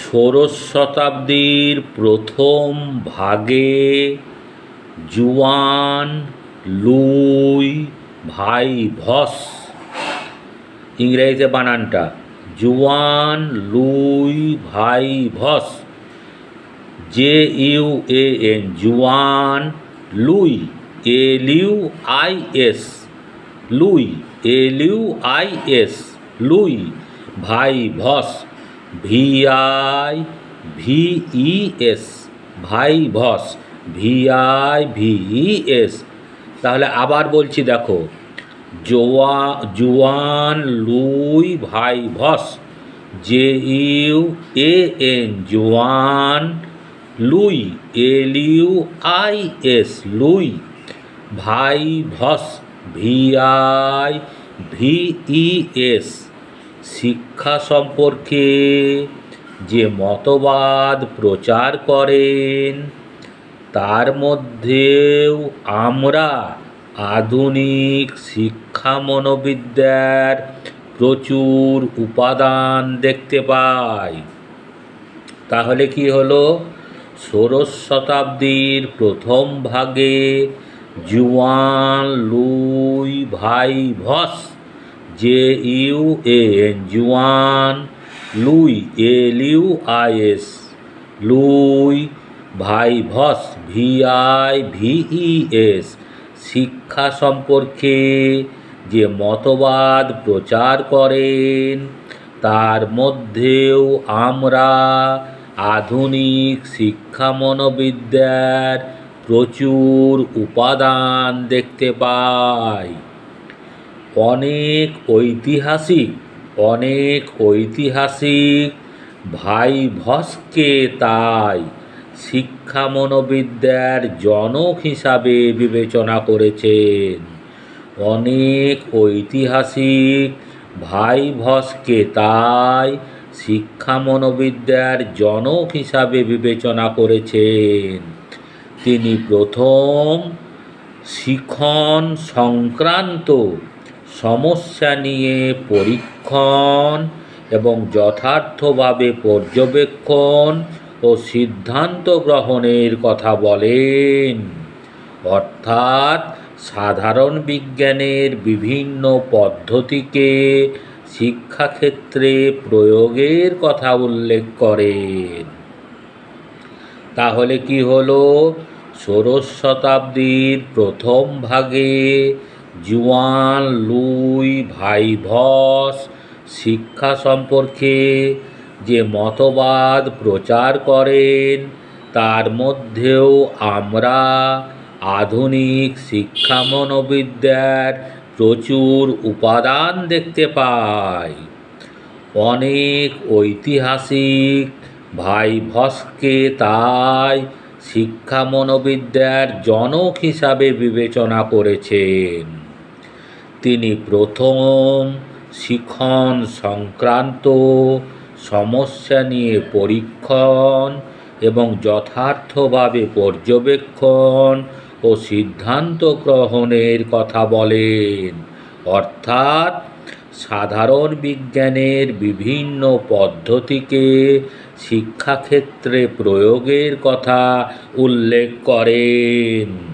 ষোড়শ শতাব্দীর প্রথম ভাগে জুয়ান লুই ভাইভস, ইংরেজিতে বানানটা জুয়ান লুই ভাইভস, JUAN, জুয়ান Luis, LUIS, Luis, LUIS, Luis vibes, VIVES, vibes, VIVES। তাহলে আবার বলছি, দেখো, জুয়ান লুই ভাইভস, JUAN, জুয়ান Luis, LUIS, Luis vibes, VIVES। শিক্ষা সম্পর্কে যে মতবাদ প্রচার করেন তার মধ্যেও আমরা আধুনিক শিক্ষা মনোবিদ্যার প্রচুর উপাদান দেখতে পাই। তাহলে কি হলো? ষোড়শ শতাব্দীর প্রথম ভাগে জুয়ান লুই ভাইভস, JUAN, জুয়ান Luis, LUIS, Luis vibes, VIVES। শিক্ষা সম্পর্কে যে মতবাদ প্রচার করেন তার মধ্যেও আমরা আধুনিক শিক্ষা মনোবিদ্যার প্রচুর উপাদান দেখতে পাই। অনেক ঐতিহাসিক ভাইভসকে তাই শিক্ষা মনোবিদ্যার জনক হিসাবে বিবেচনা করেছেন। অনেক ঐতিহাসিক ভাইভসকে তাই শিক্ষা মনোবিদ্যার জনক হিসাবে বিবেচনা করেছেন। তিনি প্রথম শিখন সংক্রান্ত সমস্যা নিয়ে পরীক্ষণ এবং যথার্থভাবে পর্যবেক্ষণ ও সিদ্ধান্ত গ্রহণের কথা বলেন, অর্থাৎ সাধারণ বিজ্ঞানের বিভিন্ন পদ্ধতিকে শিক্ষাক্ষেত্রে প্রয়োগের কথা উল্লেখ করেন। তাহলে কি হলো? ষোড়শ শতাব্দীর প্রথম ভাগে জুয়ান লুই ভাইভস শিক্ষা সম্পর্কে যে মতবাদ প্রচার করেন তার মধ্যেও আমরা আধুনিক শিক্ষা মনোবিদ্যার প্রচুর উপাদান দেখতে পাই। অনেক ঐতিহাসিক ভাইভসকে তাই শিক্ষা মনোবিদ্যার জনক হিসাবে বিবেচনা করেছেন। তিনি প্রথম শিখন সংক্রান্ত সমস্যা নিয়ে পরীক্ষণ এবং যথার্থভাবে পর্যবেক্ষণ ও সিদ্ধান্ত গ্রহণের কথা বলেন, অর্থাৎ সাধারণ বিজ্ঞানের বিভিন্ন পদ্ধতিকে শিক্ষাক্ষেত্রে প্রয়োগের কথা উল্লেখ করেন।